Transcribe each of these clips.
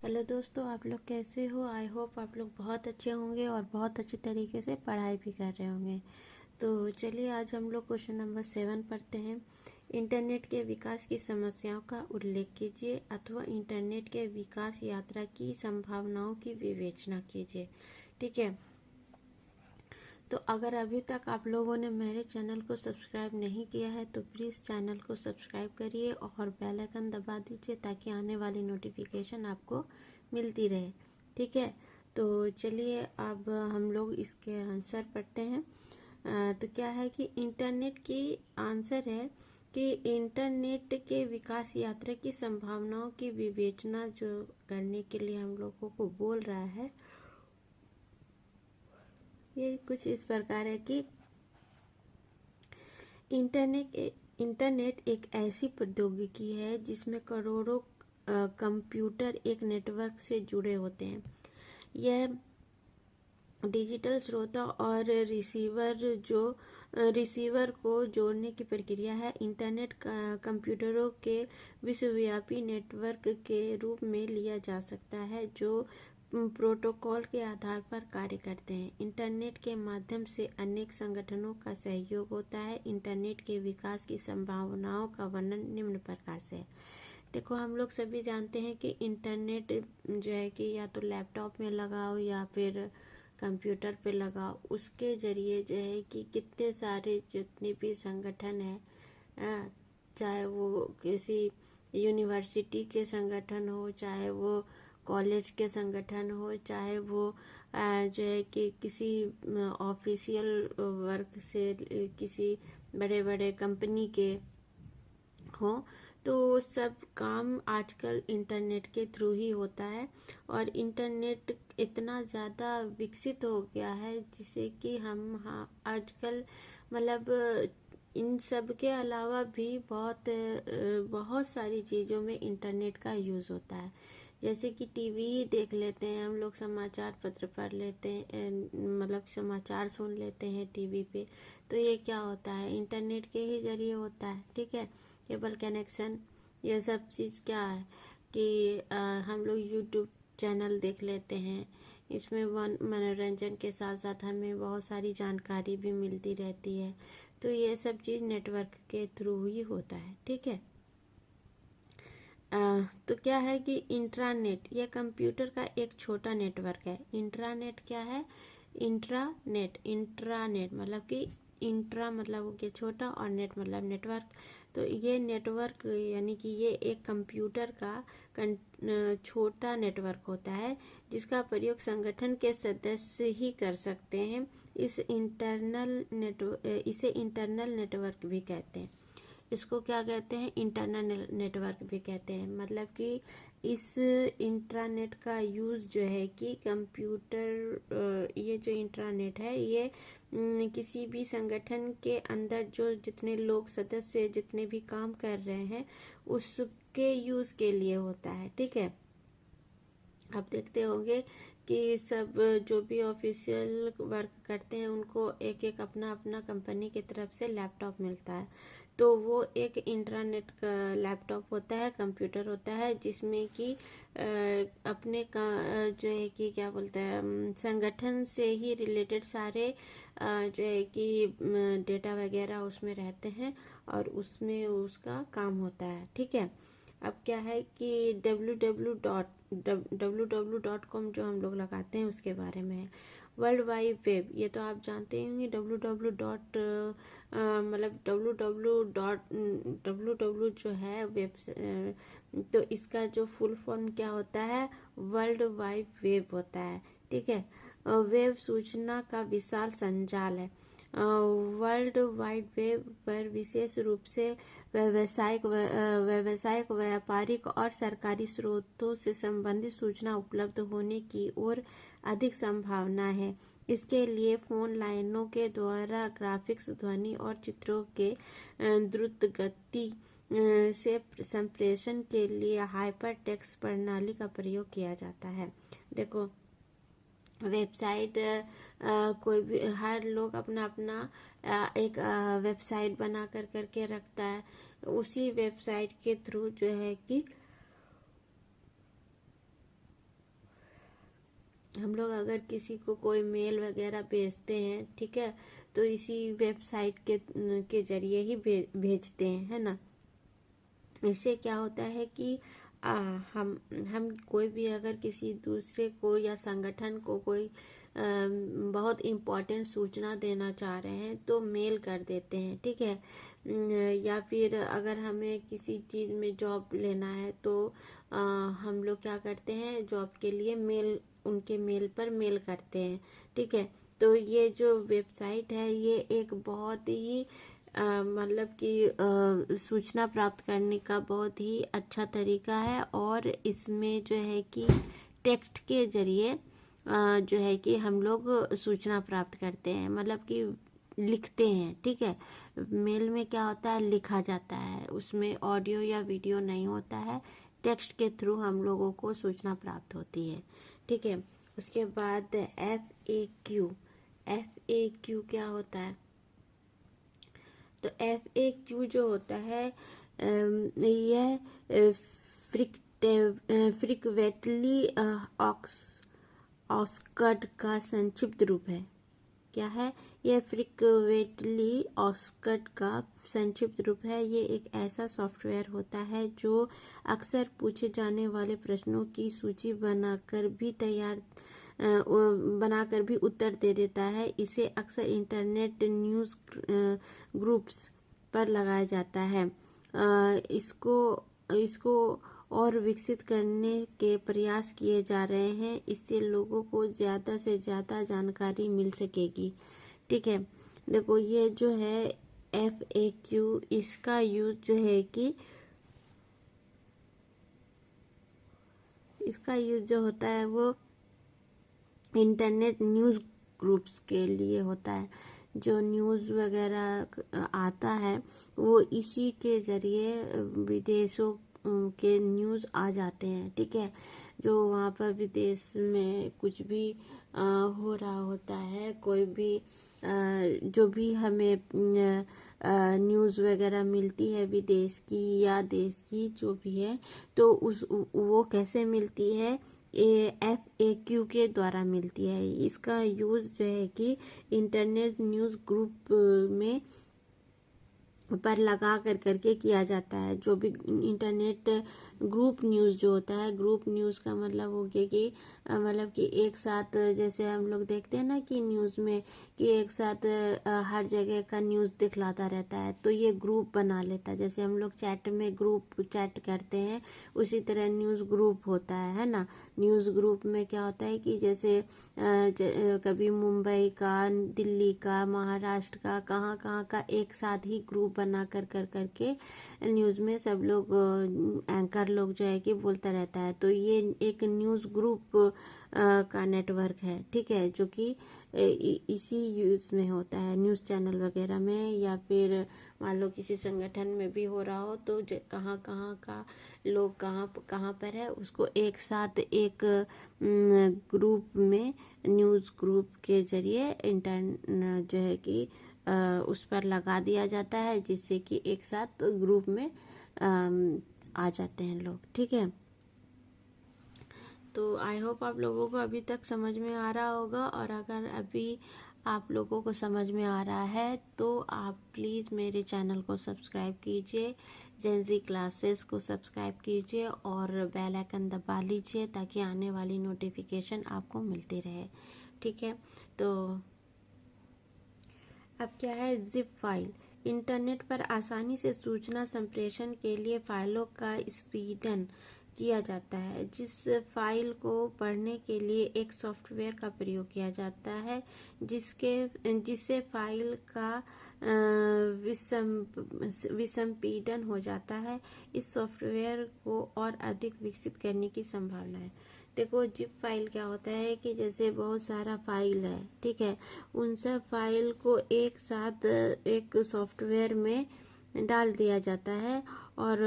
Hello दोस्तों, आप लोग कैसे हो। आई होप आप लोग बहुत अच्छे होंगे और बहुत अच्छे तरीके से पढ़ाई भी कर रहे होंगे। तो चलिए आज हम लोग क्वेश्चन नंबर 7 पढ़ते हैं। इंटरनेट के विकास की समस्याओं का उल्लेख कीजिए अथवा इंटरनेट के विकास यात्रा की संभावनाओं की विवेचना कीजिए। ठीक है, तो अगर अभी तक आप लोगों ने मेरे चैनल को सब्सक्राइब नहीं किया है तो प्लीज़ चैनल को सब्सक्राइब करिए और बेल आइकन दबा दीजिए ताकि आने वाली नोटिफिकेशन आपको मिलती रहे। ठीक है, तो चलिए अब हम लोग इसके आंसर पढ़ते हैं। तो क्या है कि इंटरनेट की आंसर है कि इंटरनेट के विकास यात्रा की संभावनाओं की विवेचना जो करने के लिए हम लोगों को बोल रहा है, ये कुछ इस प्रकार है कि इंटरनेट एक ऐसी प्रौद्योगिकी है जिसमें करोड़ों कंप्यूटर एक नेटवर्क से जुड़े होते हैं। यह डिजिटल श्रोता और रिसीवर को जोड़ने की प्रक्रिया है। इंटरनेट कंप्यूटरों के विश्वव्यापी नेटवर्क के रूप में लिया जा सकता है जो प्रोटोकॉल के आधार पर कार्य करते हैं। इंटरनेट के माध्यम से अनेक संगठनों का सहयोग होता है। इंटरनेट के विकास की संभावनाओं का वर्णन निम्न प्रकार से है। देखो, हम लोग सभी जानते हैं कि इंटरनेट जो है कि या तो लैपटॉप में लगाओ या फिर कंप्यूटर पे लगाओ, उसके जरिए जो है कि कितने सारे जितने भी संगठन है, चाहे वो किसी यूनिवर्सिटी के संगठन हो, चाहे वो कॉलेज के संगठन हो, चाहे वो जो है कि किसी ऑफिशियल वर्क से किसी बड़े बड़े कंपनी के हो, तो सब काम आजकल इंटरनेट के थ्रू ही होता है। और इंटरनेट इतना ज़्यादा विकसित हो गया है जिसे कि हम आजकल मतलब इन सब के अलावा भी बहुत सारी चीज़ों में इंटरनेट का यूज़ होता है। जैसे कि टीवी ही देख लेते हैं हम लोग, समाचार पत्र पढ़ लेते हैं, मतलब समाचार सुन लेते हैं टीवी पे, तो ये क्या होता है, इंटरनेट के ही जरिए होता है। ठीक है, केबल कनेक्शन ये सब चीज़ क्या है कि हम लोग यूट्यूब चैनल देख लेते हैं। इसमें मनोरंजन के साथ साथ हमें बहुत सारी जानकारी भी मिलती रहती है। तो ये सब चीज़ नेटवर्क के थ्रू ही होता है। ठीक है, तो क्या है कि इंट्रानेट यह कंप्यूटर का एक छोटा नेटवर्क है। इंट्रानेट क्या है, इंट्रानेट मतलब कि इंट्रा मतलब हो गया छोटा और नेट मतलब नेटवर्क। तो ये नेटवर्क यानी कि ये एक कंप्यूटर का छोटा नेटवर्क होता है जिसका प्रयोग संगठन के सदस्य ही कर सकते हैं। इसे इंटरनल नेटवर्क भी कहते हैं। इसको क्या कहते हैं, इंटरनल नेटवर्क भी कहते हैं। मतलब कि इस इंट्रानेट का यूज़ जो है कि कंप्यूटर ये जो इंट्रानेट है ये किसी भी संगठन के अंदर जो जितने लोग सदस्य जितने भी काम कर रहे हैं उसके यूज़ के लिए होता है। ठीक है, आप देखते होंगे कि सब जो भी ऑफिशियल वर्क करते हैं उनको एक एक अपना अपना कंपनी की तरफ से लैपटॉप मिलता है। तो वो एक इंट्रानेट का लैपटॉप होता है, कंप्यूटर होता है जिसमें कि अपने का जो है कि क्या बोलते हैं संगठन से ही रिलेटेड सारे जो है कि डेटा वगैरह उसमें रहते हैं और उसमें उसका काम होता है। ठीक है, अब क्या है कि www.com जो हम लोग लगाते हैं उसके बारे में है। वर्ल्ड वाइड वेब ये तो आप जानते होंगे, www डॉट मतलब www जो है वेब, तो इसका जो फुल फॉर्म क्या होता है, वर्ल्ड वाइड वेब होता है। ठीक है, वेब सूचना का विशाल संजाल है। वर्ल्ड वाइड वेब पर विशेष रूप से व्यावसायिक, व्यापारिक और सरकारी स्रोतों से संबंधित सूचना उपलब्ध होने की ओर अधिक संभावना है। इसके लिए फोन लाइनों के द्वारा ग्राफिक्स, ध्वनि और चित्रों के द्रुत गति से संप्रेषण के लिए हाइपर टेक्स्ट प्रणाली का प्रयोग किया जाता है। देखो, वेबसाइट कोई भी हर लोग अपना अपना एक वेबसाइट बना कर करके रखता है। उसी वेबसाइट के थ्रू जो है कि हम लोग अगर किसी को कोई मेल वगैरह भेजते हैं, ठीक है, तो इसी वेबसाइट के जरिए ही भेजते हैं, है ना। इससे क्या होता है कि हम कोई भी अगर किसी दूसरे को या संगठन को कोई बहुत इम्पोर्टेंट सूचना देना चाह रहे हैं तो मेल कर देते हैं, ठीक है। या फिर अगर हमें किसी चीज़ में जॉब लेना है तो हम लोग क्या करते हैं, जॉब के लिए उनके मेल पर मेल करते हैं, ठीक है। तो ये जो वेबसाइट है ये एक बहुत ही मतलब कि सूचना प्राप्त करने का बहुत ही अच्छा तरीका है। और इसमें जो है कि टेक्स्ट के जरिए जो है कि हम लोग सूचना प्राप्त करते हैं, मतलब कि लिखते हैं, ठीक है। मेल में क्या होता है, लिखा जाता है, उसमें ऑडियो या वीडियो नहीं होता है, टेक्स्ट के थ्रू हम लोगों को सूचना प्राप्त होती है, ठीक है। उसके बाद FAQ। FAQ क्या होता है, तो FAQ जो होता है यह फ्रिक्वेंटली आस्क्ड का संक्षिप्त रूप है। क्या है यह, फ्रिक्वेंटली आस्क्ड का संक्षिप्त रूप है। ये एक ऐसा सॉफ्टवेयर होता है जो अक्सर पूछे जाने वाले प्रश्नों की सूची बनाकर भी उत्तर दे देता है। इसे अक्सर इंटरनेट न्यूज़ ग्रुप्स पर लगाया जाता है। इसको और विकसित करने के प्रयास किए जा रहे हैं, इससे लोगों को ज़्यादा से ज़्यादा जानकारी मिल सकेगी, ठीक है। देखो ये जो है FAQ, इसका यूज जो है कि इसका यूज जो होता है वो इंटरनेट न्यूज़ ग्रुप्स के लिए होता है। जो न्यूज़ वगैरह आता है वो इसी के जरिए विदेशों के न्यूज़ आ जाते हैं, ठीक है। जो वहाँ पर विदेश में कुछ भी हो रहा होता है, कोई भी जो भी हमें न्यूज़ वगैरह मिलती है विदेश की या देश की जो भी है, तो वो कैसे मिलती है, FAQ के द्वारा मिलती है। इसका यूज़ जो है कि इंटरनेट न्यूज़ ग्रुप में पर लगा करके किया जाता है। जो भी इंटरनेट ग्रुप न्यूज़ जो होता है, ग्रुप न्यूज़ का मतलब हो गया कि मतलब कि एक साथ, जैसे हम लोग देखते हैं ना कि न्यूज़ में कि एक साथ हर जगह का न्यूज़ दिखलाता रहता है, तो ये ग्रुप बना लेता है। जैसे हम लोग चैट में ग्रुप चैट करते हैं, उसी तरह न्यूज़ ग्रुप होता है ना। न्यूज़ ग्रुप में क्या होता है कि जैसे कभी मुंबई का, दिल्ली का, महाराष्ट्र का, कहाँ कहाँ का एक साथ ही ग्रुप बना करके न्यूज़ में सब लोग एंकर लोग जो है कि बोलता रहता है। तो ये एक न्यूज़ ग्रुप का नेटवर्क है, ठीक है, जो कि इसी यूज़ में होता है, न्यूज़ चैनल वगैरह में, या फिर मान लो किसी संगठन में भी हो रहा हो तो कहाँ कहाँ का लोग कहाँ पर है, उसको एक साथ एक ग्रुप में, न्यूज़ ग्रुप के जरिए जो है कि उस पर लगा दिया जाता है, जिससे कि एक साथ ग्रुप में आ जाते हैं लोग, ठीक है। तो आई होप आप लोगों को अभी तक समझ में आ रहा होगा। और अगर अभी आप लोगों को समझ में आ रहा है तो आप प्लीज़ मेरे चैनल को सब्सक्राइब कीजिए, जेनजी क्लासेस को सब्सक्राइब कीजिए और बेल आइकन दबा लीजिए ताकि आने वाली नोटिफिकेशन आपको मिलती रहे, ठीक है। तो अब क्या है, जिप फाइल। इंटरनेट पर आसानी से सूचना संप्रेषण के लिए फाइलों का स्पीडन किया जाता है। जिस फाइल को पढ़ने के लिए एक सॉफ्टवेयर का प्रयोग किया जाता है जिससे फाइल का विसंपीडन हो जाता है। इस सॉफ्टवेयर को और अधिक विकसित करने की संभावना है। देखो जिप फाइल क्या होता है कि जैसे बहुत सारा फाइल है, ठीक है, उन सब फाइल को एक साथ एक सॉफ्टवेयर में डाल दिया जाता है और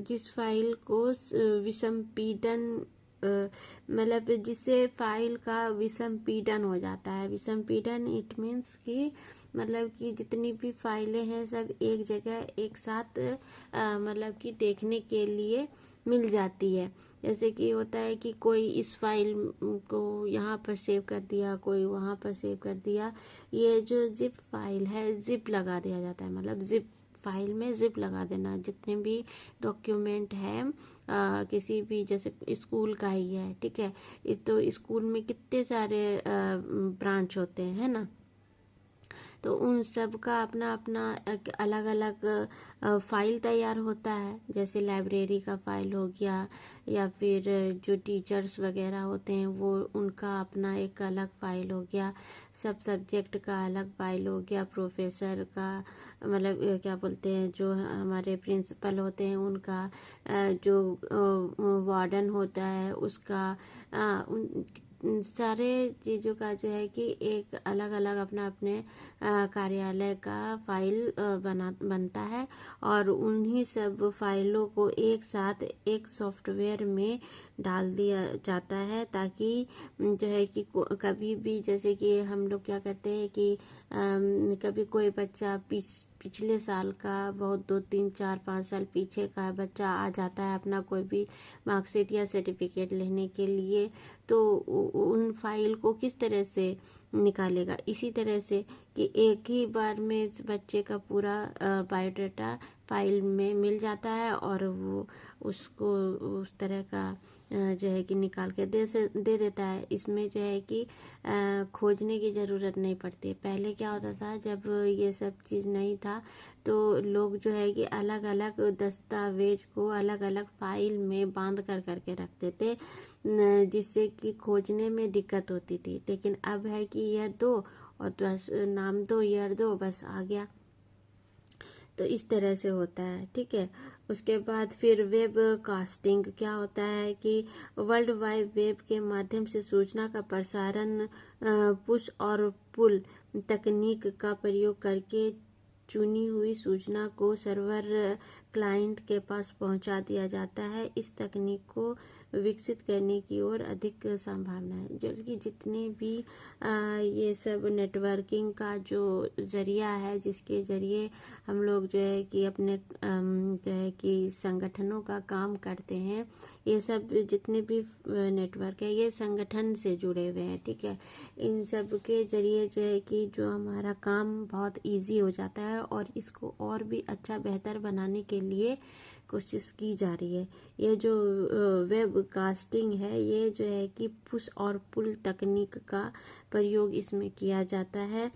जिस फाइल को विसंपीडन मतलब जिससे फाइल का विसंपीडन हो जाता है। विसंपीडन इट मीन्स कि मतलब कि जितनी भी फाइलें हैं सब एक जगह एक साथ मतलब कि देखने के लिए मिल जाती है। जैसे कि होता है कि कोई इस फाइल को यहाँ पर सेव कर दिया, कोई वहाँ पर सेव कर दिया। ये जो जिप फाइल है, जिप लगा दिया जाता है, मतलब जिप फाइल में जिप लगा देना। जितने भी डॉक्यूमेंट है किसी भी, जैसे स्कूल का ही है, ठीक है, तो स्कूल में कितने सारे ब्रांच होते हैं, है ना, तो उन सब का अपना अपना एक अलग अलग फाइल तैयार होता है। जैसे लाइब्रेरी का फाइल हो गया, या फिर जो टीचर्स वगैरह होते हैं वो उनका अपना एक अलग फाइल हो गया, सब सब्जेक्ट का अलग फाइल हो गया, प्रोफेसर का, मतलब क्या बोलते हैं, जो हमारे प्रिंसिपल होते हैं उनका, जो वार्डन होता है उसका, सारे चीज़ों का जो है कि एक अलग अलग अपना अपने कार्यालय का फाइल बनता है। और उन्हीं सब फाइलों को एक साथ एक सॉफ्टवेयर में डाल दिया जाता है, ताकि जो है कि कभी भी, जैसे कि हम लोग क्या करते हैं कि कभी कोई बच्चा पिछले साल का, बहुत 2 3 4 5 साल पीछे का बच्चा आ जाता है अपना कोई भी मार्कशीट या सर्टिफिकेट लेने के लिए, तो उन फाइल को किस तरह से निकालेगा, इसी तरह से कि एक ही बार में इस बच्चे का पूरा बायोडाटा फाइल में मिल जाता है, और वो उसको उस तरह का जो है कि निकाल के दे देता है। इसमें जो है कि खोजने की ज़रूरत नहीं पड़ती। पहले क्या होता था, जब ये सब चीज़ नहीं था, तो लोग जो है कि अलग अलग दस्तावेज को अलग अलग फाइल में बांध कर करके रखते थे, जिससे कि खोजने में दिक्कत होती थी। लेकिन अब है कि यह दो और बस नाम दो, ईयर दो, बस आ गया। तो इस तरह से होता है, ठीक है। उसके बाद फिर वेब कास्टिंग क्या होता है कि वर्ल्ड वाइड वेब के माध्यम से सूचना का प्रसारण पुश और पुल तकनीक का प्रयोग करके चुनी हुई सूचना को सर्वर क्लाइंट के पास पहुंचा दिया जाता है। इस तकनीक को विकसित करने की ओर अधिक संभावना है। जो कि जितने भी ये सब नेटवर्किंग का जो जरिया है, जिसके जरिए हम लोग जो है कि अपने जो है कि संगठनों का काम करते हैं, ये सब जितने भी नेटवर्क है ये संगठन से जुड़े हुए हैं, ठीक है। इन सब के जरिए जो है कि जो हमारा काम बहुत इजी हो जाता है, और इसको और भी अच्छा बेहतर बनाने के लिए कोशिश की जा रही है। ये जो वेब कास्टिंग है, ये जो है कि पुश और पुल तकनीक का प्रयोग इसमें किया जाता है।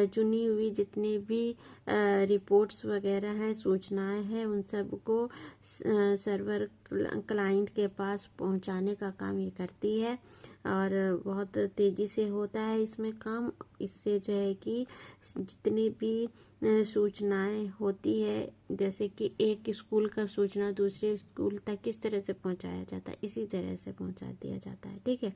चुनी हुई जितनी भी रिपोर्ट्स वगैरह हैं, सूचनाएं हैं, उन सब को सर्वर क्लाइंट के पास पहुंचाने का काम ये करती है, और बहुत तेज़ी से होता है इसमें काम। इससे जो है कि जितनी भी सूचनाएं होती है, जैसे कि एक स्कूल का सूचना दूसरे स्कूल तक किस तरह से पहुंचाया जाता है, इसी तरह से पहुंचा दिया जाता है, ठीक है।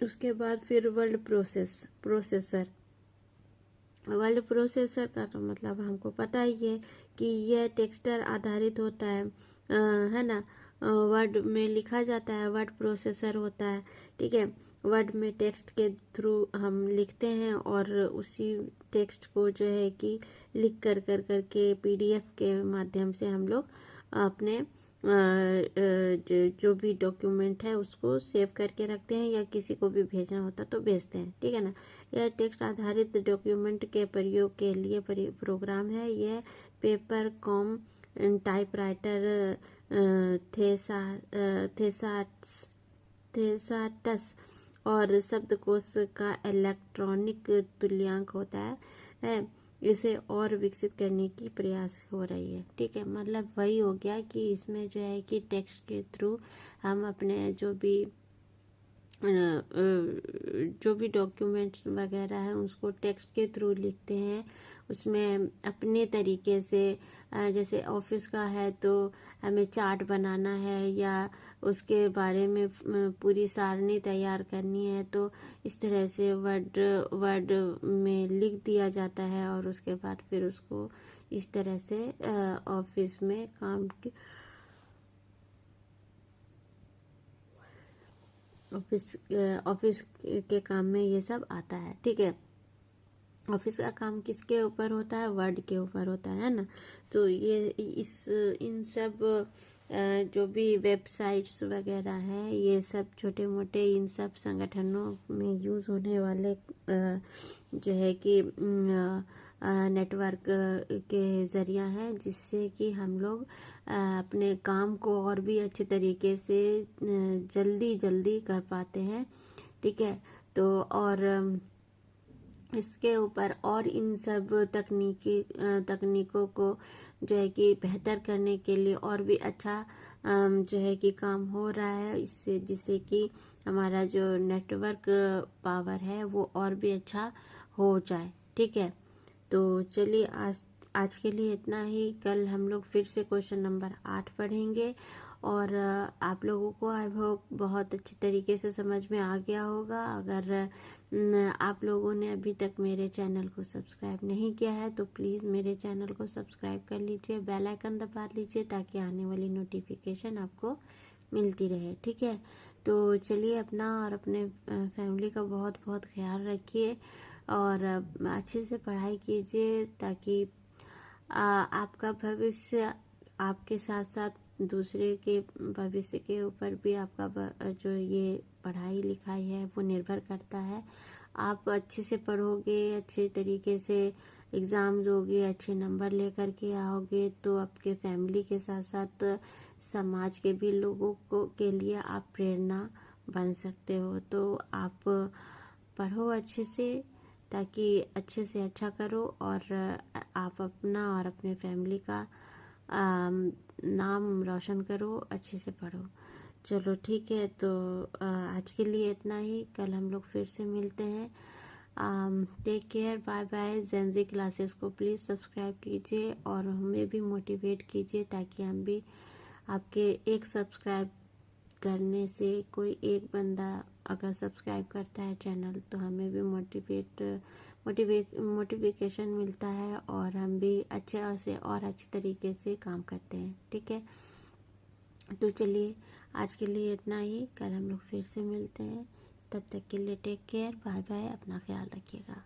उसके बाद फिर प्रोसेसर का तो मतलब हमको पता ही है कि यह टेक्सटर आधारित होता है ना, वर्ड में लिखा जाता है, वर्ड प्रोसेसर होता है, ठीक है। वर्ड में टेक्स्ट के थ्रू हम लिखते हैं, और उसी टेक्स्ट को जो है कि लिख कर के PDF के माध्यम से हम लोग अपने जो भी डॉक्यूमेंट है उसको सेव करके रखते हैं, या किसी को भी भेजना होता तो भेजते हैं, ठीक है ना। यह टेक्स्ट आधारित डॉक्यूमेंट के प्रयोग के लिए प्रोग्राम है। यह पेपर, कॉम, टाइपराइटर, थेसाटस और शब्दकोश का इलेक्ट्रॉनिक तुल्यांक होता है। इसे और विकसित करने की प्रयास हो रही है, ठीक है। मतलब वही हो गया कि इसमें जो है कि टेक्स्ट के थ्रू हम अपने जो भी डॉक्यूमेंट्स वगैरह है उसको टेक्स्ट के थ्रू लिखते हैं। उसमें अपने तरीके से, जैसे ऑफिस का है तो हमें चार्ट बनाना है, या उसके बारे में पूरी सारणी तैयार करनी है, तो इस तरह से वर्ड में लिख दिया जाता है, और उसके बाद फिर उसको इस तरह से ऑफिस में ऑफिस के काम में ये सब आता है, ठीक है। ऑफिस का काम किसके ऊपर होता है, वर्ड के ऊपर होता है ना। तो ये इन सब जो भी वेबसाइट्स वगैरह हैं, ये सब छोटे मोटे इन सब संगठनों में यूज़ होने वाले जो है कि नेटवर्क के ज़रिया है, जिससे कि हम लोग अपने काम को और भी अच्छे तरीके से जल्दी जल्दी कर पाते हैं। ठीक है, तो और इसके ऊपर और इन सब तकनीकों को जो है कि बेहतर करने के लिए और भी अच्छा जो है कि काम हो रहा है, इससे जिससे कि हमारा जो नेटवर्क पावर है वो और भी अच्छा हो जाए। ठीक है, तो चलिए आज के लिए इतना ही। कल हम लोग फिर से क्वेश्चन नंबर 8 पढ़ेंगे और आप लोगों को आई होप बहुत अच्छी तरीके से समझ में आ गया होगा। अगर आप लोगों ने अभी तक मेरे चैनल को सब्सक्राइब नहीं किया है तो प्लीज़ मेरे चैनल को सब्सक्राइब कर लीजिए, बेल आइकन दबा लीजिए ताकि आने वाली नोटिफिकेशन आपको मिलती रहे। ठीक है, तो चलिए अपना और अपने फैमिली का बहुत बहुत ख्याल रखिए और अच्छे से पढ़ाई कीजिए ताकि आपका भविष्य आपके साथ साथ दूसरे के भविष्य के ऊपर भी आपका जो ये पढ़ाई लिखाई है वो निर्भर करता है। आप अच्छे से पढ़ोगे, अच्छे तरीके से एग्ज़ाम दोगे, अच्छे नंबर लेकर के आओगे तो आपके फैमिली के साथ साथ समाज के भी लोगों को के लिए आप प्रेरणा बन सकते हो। तो आप पढ़ो अच्छे से ताकि अच्छे से अच्छा करो और आप अपना और अपने फैमिली का नाम रोशन करो, अच्छे से पढ़ो। चलो ठीक है, तो आज के लिए इतना ही। कल हम लोग फिर से मिलते हैं। Take care, bye bye. Gen Z classes को प्लीज़ सब्सक्राइब कीजिए और हमें भी मोटिवेट कीजिए ताकि हम भी आपके एक सब्सक्राइब करने से कोई एक बंदा अगर सब्सक्राइब करता है चैनल तो हमें भी मोटिवेशन मिलता है और हम भी अच्छे से और अच्छे तरीके से काम करते हैं। ठीक है, तो चलिए आज के लिए इतना ही। कल हम लोग फिर से मिलते हैं, तब तक के लिए टेक केयर, बाय बाय। अपना ख्याल रखिएगा।